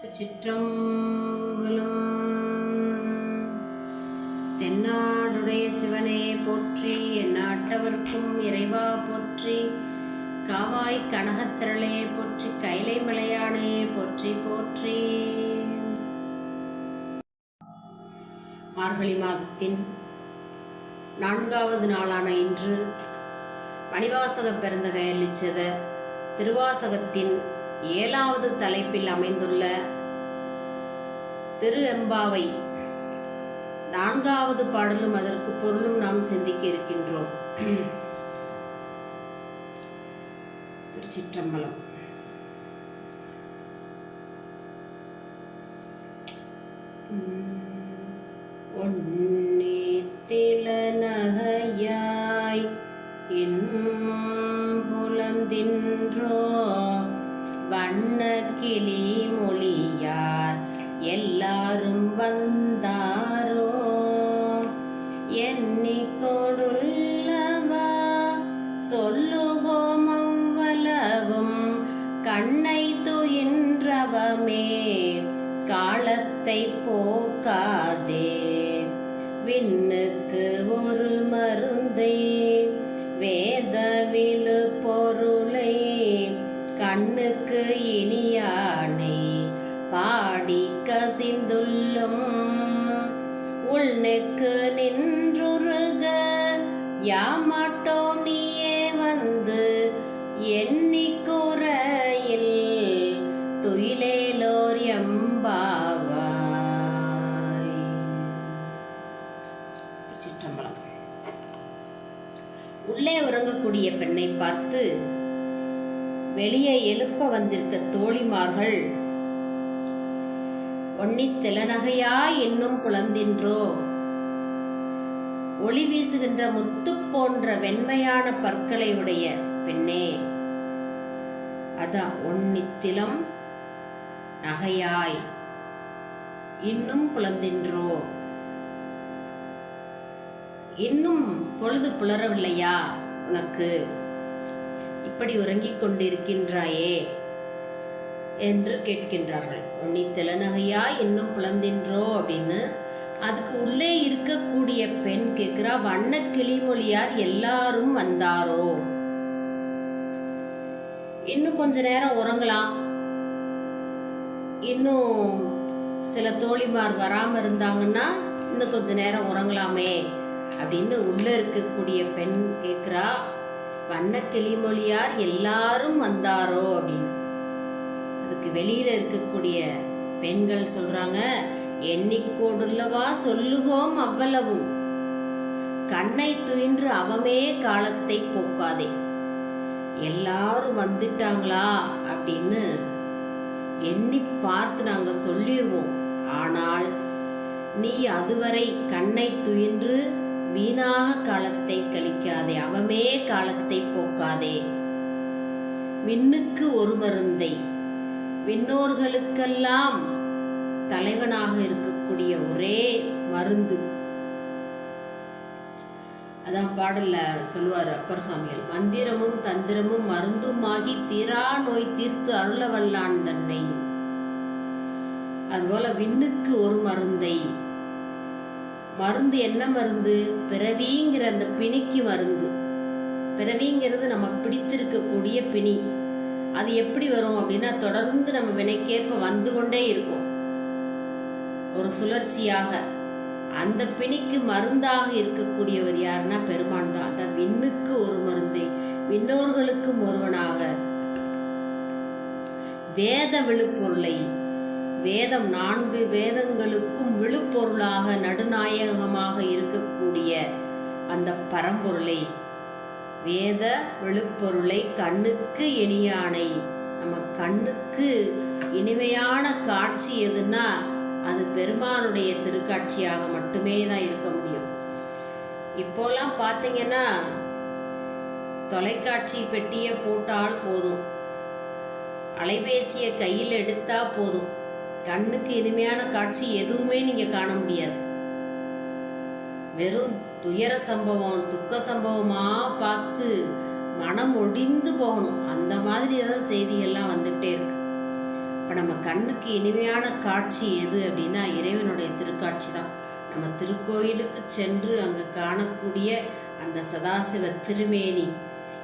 திருச்சிற்றம்பலம். தென்னாடுடைய சிவனே போற்றி, எந்நாட்டவர்க்கும் இறைவா போற்றி, காவாய் கனகத்திரளே போற்றி, கைலை மலையானே போற்றி போற்றி. மார்கழி மாதத்தின் 4வது நாளான இன்று மணிவாசக பெருந்தகை அருளிச்செய்த திருவாசகத்தின் 7வது தலைப்பில் அமைந்துள்ள திரு எம்பாவை 4வது பாடலும் அதற்கு பொருளும் நாம் சிந்திக்க இருக்கின்றோம். திருச்சிற்றம்பலம். ஒன்னித்தில நகையாய் புலந்தின்றோ வண்ண கிளி மொழியார் எல்லாரும் வந்தாரோ எண்ணிக்கொடுள்ளவா சொல்லுகோம் அவ்வளவும் கண்ணை துயின்றவமே காலத்தை போக்காதே விண்ணுக்கு ஒரு மருந்தை வேத விழு பொருளை கண்ணுக்கு இனியானை பாடி கசிந்துள்ளும் உள்நெக்கு நின்றுருக யாமாட்டோ நீயே வந்து எண்ணிக்குறையில் துயிலேலோர் எம்பாவாய். சிற்றம்பலம். உள்ளே உறங்கக்கூடிய பெண்ணை பார்த்து வெளியே எழுப்ப வந்திருக்க தோழிமார்கள் ஒன்னித்திலநகையா என்னும் புலந்தின்றோ, ஒளி வீசுகின்ற முத்து போன்ற வெண்மையான பற்களை உடைய பெண்ணே, அதான் ஒன்னித்திலம் நகையாய் இன்னும் புலந்தின்றோ, இன்னும் பொழுது புலரவில்லையா உனக்கு, இப்படி உறங்கிக் கொண்டிருக்கின்றாயே என்று கேட்கின்றார்கள். ஒன்னித்திலநகையா இன்னும் புலந்தின்றோ அப்படின்னு. அதுக்கு உள்ளே இருக்கக்கூடிய பெண் கேட்கிறா, வண்ண கிளிமொழியார் எல்லாரும் வந்தாரோ, இன்னும் கொஞ்ச நேரம் உறங்கலாம், இன்னும் சில தோழிமார் வராம இருந்தாங்கன்னா இன்னும் கொஞ்ச நேரம் உறங்கலாமே அப்படின்னு உள்ள இருக்கக்கூடிய பெண் கேட்கிறா. வண்ண கிளிமொழியார் எல்லாரும் வந்தாரோ அப்படின்னு. அதுக்கு வெளியில இருக்கக்கூடிய பெண்கள் சொல்றாங்க, எண்ணிக்கோடுள்ளவா சொல்லுவோம் அவ்வளவும் கண்ணை துயின்று அவமே காலத்தை போக்காதே. எல்லாரும் வந்துட்டாங்களா அப்படின்னு எண்ணி பார்த்து நாங்க சொல்லிடுவோம், ஆனால் நீ அதுவரை கண்ணை துயின்று வீணாக காலத்தை கழிக்காதே, அவமே காலத்தை போக்காதே. விண்ணுக்கு ஒரு மருந்தை, விண்ணோர்களுக்கெல்லாம் தலைவனாக இருக்கக்கூடிய ஒரே மருந்து. அதான் பாடல்ல சொல்லுவார் அப்பர் சுவாமிகள், மந்திரமும் தந்திரமும் மருந்துமாகி தீரா நோய் தீர்த்து அருளவல்லான் தன்னை. அதுபோல விண்ணுக்கு ஒரு மருந்தை. மருந்து என்ன மருந்து? பிறவிங்கிற அந்த பிணிக்கு மருந்து. பிறவிங்கிறது நம்ம பிடித்திருக்கக்கூடிய பிணி. அது எப்படி வரும் அப்படின்னா, தொடர்ந்து நம்ம வினைக்கேற்ப வந்து கொண்டே இருக்கும், ஒரு சுழற்சியாக. அந்த பிணிக்கு மருந்தாக இருக்கக்கூடியவர் யாருன்னா பெருமான் தான். அந்த விண்ணுக்கு ஒரு மருந்தை, விண்ணோர்களுக்கும் ஒருவனாக. வேத விழுப்பொருளை, வேதம் 4 வேதங்களுக்கும் விழுப்பொருளாக நடுநாயகமாக இருக்கக்கூடிய அந்த பரம்பொருளை, வேத விழுப்பொருளை கண்ணுக்கு இனியானை. நம்ம கண்ணுக்கு இனிமையான காட்சி எதுன்னா அது பெருமானுடைய திருக்காட்சியாக மட்டுமே தான் இருக்க முடியும். இப்போலாம் பார்த்தீங்கன்னா தொலைக்காட்சி பெட்டியை போட்டால் போதும், அலைபேசியை கையில் எடுத்தா போதும், கண்ணுக்கு இனிமையான காட்சி எதுவுமே நீங்க காண முடியாது. வெறும் துயர சம்பவம், துக்க சம்பவமா பார்த்து மனம் ஒடிந்து போகணும். அந்த மாதிரி தான் செய்திகள்லாம் வந்துகிட்டே இருக்கு. இப்போ நம்ம கண்ணுக்கு இனிமையான காட்சி எது அப்படின்னா இறைவனுடைய திருக்காட்சி தான். நம்ம திருக்கோயிலுக்கு சென்று அங்கே காணக்கூடிய அந்த சதாசிவ திருமேனி.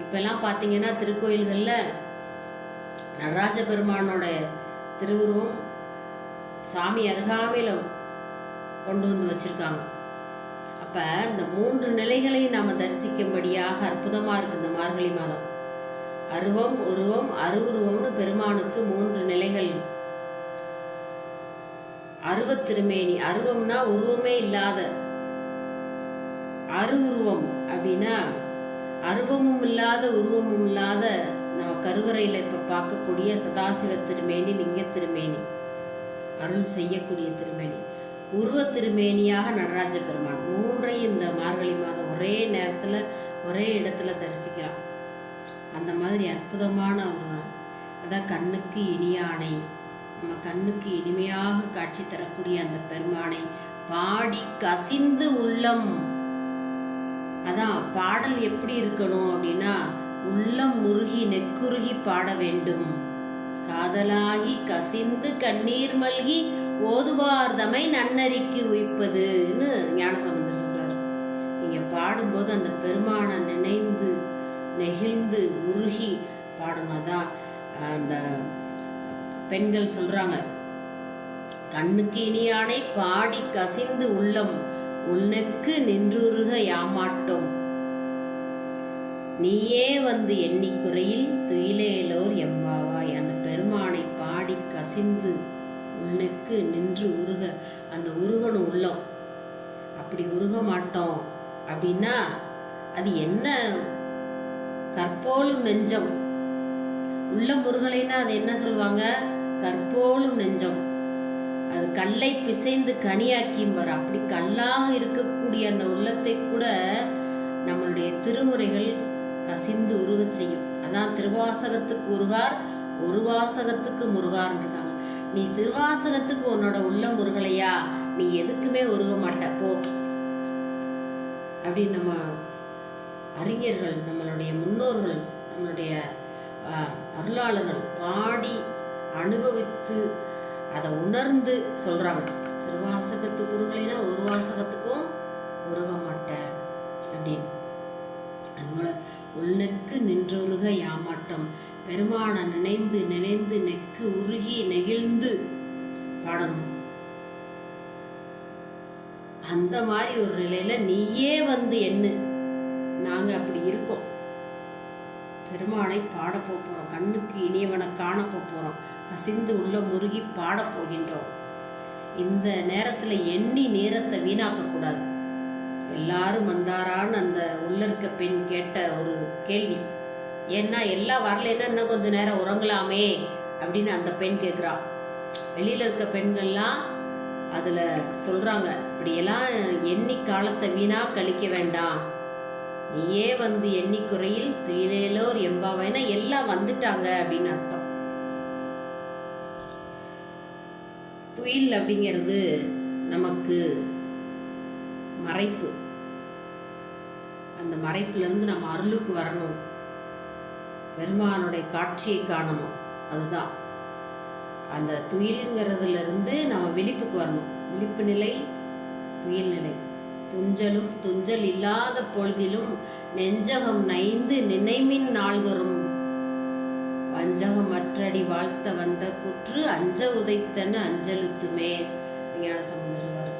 இப்பெல்லாம் பார்த்தீங்கன்னா திருக்கோயில்களில் நடராஜ பெருமானோட திருவுருவம் சாமி அருகாமையில் கொண்டு வந்து வச்சுருக்காங்க. அப்போ இந்த 3 நிலைகளையும் நாம் தரிசிக்கும்படியாக அற்புதமாக இருக்குது இந்த மார்கழி மாதம். அருவம், உருவம், அருவுருவம்னு பெருமானுக்கு 3 நிலைகள். அருவத் திருமேனி, அருவம்னா உருவமே இல்லாத, அருவுருவம் அப்படின்னா அருவமும் இல்லாத உருவமும் இல்லாத நம்ம கருவறையில் இப்போ பார்க்கக்கூடிய சதாசிவ திருமேனி, லிங்க திருமேனி, அருள் செய்யக்கூடிய திருமேனி. உருவ திருமேனியாக நடராஜ பெருமான். 3ஐயும் இந்த மார்கழி மாதம் ஒரே நேரத்தில் ஒரே இடத்துல தரிசிக்கலாம். அந்த மாதிரி அற்புதமான ஒரு நாள். அதான் கண்ணுக்கு இனியானை, நம்ம கண்ணுக்கு இனிமையாக காட்சி தரக்கூடிய அந்த பெருமானை பாடி கசிந்து உள்ளம். அதான் பாடல் எப்படி இருக்கணும் அப்படின்னா, உள்ளம் முருகி நெக்குருகி பாட வேண்டும். காதலாகி கசிந்து கண்ணீர் மல்கி ஓதுவார் தமை நன்னறிக்கு உயிப்பதுன்னு ஞானசம்பந்தர் சொல்றாரு. நீங்க பாடும்போது அந்த பெருமானை நினைந்து நெகிழ்ந்து உருகி பாடுமாதான். அந்த பெண்கள் சொல்றாங்க, கண்ணுக்கு இனியானை பாடி கசிந்து உள்ளம் உன்னுக்கு நின்றுருக யாமாட்டோம், நீயே வந்து எண்ணிக்குறையில் துயிலேலோர் எம்பாவாய். அந்த பெருமானை பாடி கசிந்து உன்னுக்கு நின்று உருக, அந்த உருகணும் உள்ளம். அப்படி உருக மாட்டோம் அப்படின்னா அது என்ன? கற்போலும் நெஞ்சம். உள்ளம் முருகலைன்னா அது என்ன சொல்லுவாங்க? கற்போலும் நெஞ்சம். அது கல்லை பிசைந்து கனியாக்கிம்பார். அப்படி கல்லாக இருக்கக்கூடிய அந்த உள்ளத்தை கூட நம்மளுடைய திருமுறைகள் கசிந்து உருக செய்யும். அதான் திருவாசகத்துக்கு உருகார், ஒரு வாசகத்துக்கு முருகார்னு இருக்காங்க. நீ திருவாசகத்துக்கு உன்னோட உள்ள முருகலையா, நீ எதுக்குமே உருக மாட்ட போ அப்படின்னு நம்ம அறிஞர்கள், நம்மளுடைய முன்னோர்கள், நம்மளுடைய அருளாளர்கள் பாடி அனுபவித்து அதை உணர்ந்து சொல்றாங்க. திருவாசகத்துக்கு உருகலைன்னா ஒரு வாசகத்துக்கும் உருக மாட்டேன் அப்படின்னு. அதுபோல உள்நெக்கு நின்றுருக யாமாட்டம். பெருமான நினைந்து நினைந்து நெக்கு உருகி நெகிழ்ந்து பாடணும். அந்த மாதிரி ஒரு நிலையில நீயே வந்து எண்ணு. நாங்க அப்படி இருக்கோம். பெருமானை பாட போறோம், கண்ணுக்கு இனியவனை காண போறோம், கசிந்து உள்ள முருகி பாட போகின்றோம். இந்த நேரத்துல எண்ணி நேரத்தை வீணாக்க கூடாது. எல்லாரும் வந்தாரான்னு அந்த உள்ள இருக்க பெண் கேட்ட ஒரு கேள்வி. ஏன்னா எல்லாம் வரலைன்னா இன்னும் கொஞ்ச நேரம் உறங்கலாமே அப்படின்னு அந்த பெண் கேட்குறா. வெளியில இருக்க பெண்கள்லாம் அதுல சொல்றாங்க, இப்படியெல்லாம் எண்ணி காலத்தை வீணா கழிக்க வேண்டாம், நீயே வந்து எண்ணி குறையில் துயிலேலோர் எம்பாவைனா எல்லாம் வந்துட்டாங்க அப்படின்னு அர்த்தம். துயில் அப்படிங்கிறது நமக்கு மறைப்பு. அந்த மறைப்புல இருந்து நம்ம அருளுக்கு வரணும், பெருமானுடைய காட்சியை காணணும். அதுதான் அந்த துயில்ங்கிறதுல இருந்து நம்ம விழிப்புக்கு வரணும். விழிப்பு நிலை, துயில் நிலை. துஞ்சலும் துஞ்சல் இல்லாத பொழுதிலும் நெஞ்சகம் நைந்து நினைமின் நாள்தோறும் வஞ்சகம் மற்றடி வாழ்த்த வந்த குற்று அஞ்ச உதைத்தன அஞ்சலுத்துமே. ஞானசம்பந்தர் சொல்வார்.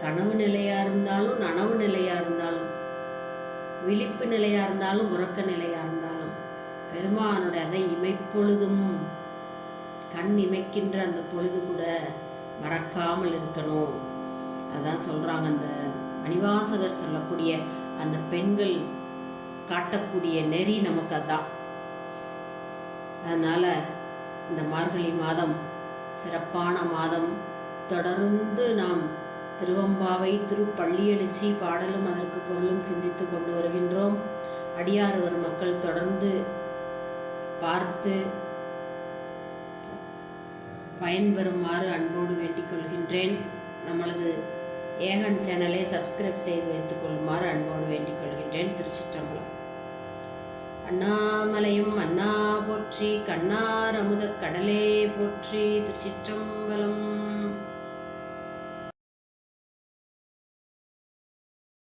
கனவு நிலையா இருந்தாலும் நனவு நிலையா இருந்தாலும் விழிப்பு நிலையா இருந்தாலும் உறக்க நிலையா இருந்தாலும் பெருமானுடைய அதை இமைப்பொழுதும் கண் இமைக்கின்ற அந்த பொழுது கூட மறக்காமல் இருக்கணும். அதான் சொல்றாங்க அந்த மணிவாசகர் சொல்லக்கூடிய அந்த பெண்கள் காட்டக்கூடிய நெறி நமக்கு அதான். அதனால இந்த மார்கழி மாதம் சிறப்பான மாதம். தொடர்ந்து நாம் திருவம்பாவை, திருப்பள்ளியெழுச்சி பாடலும் அதற்கு பொருளும் சிந்தித்து கொண்டு வருகின்றோம். அடியாரவர் மக்கள் தொடர்ந்து பார்த்து பயன்பெறுமாறு அன்போடு வேண்டிக் கொள்கின்றேன். நம்மளது ஏகன் சேனலை சப்ஸ்கிரைப் செய்து வைத்துக் கொள்ளுமாறு அன்போடு வேண்டிக் கொள்கின்றேன். திருச்சிற்றம்பலம். அண்ணாமலையும் அண்ணா போற்றி, கண்ணார் அமுத கடலே போற்றி. திருச்சிற்றம்பலம்.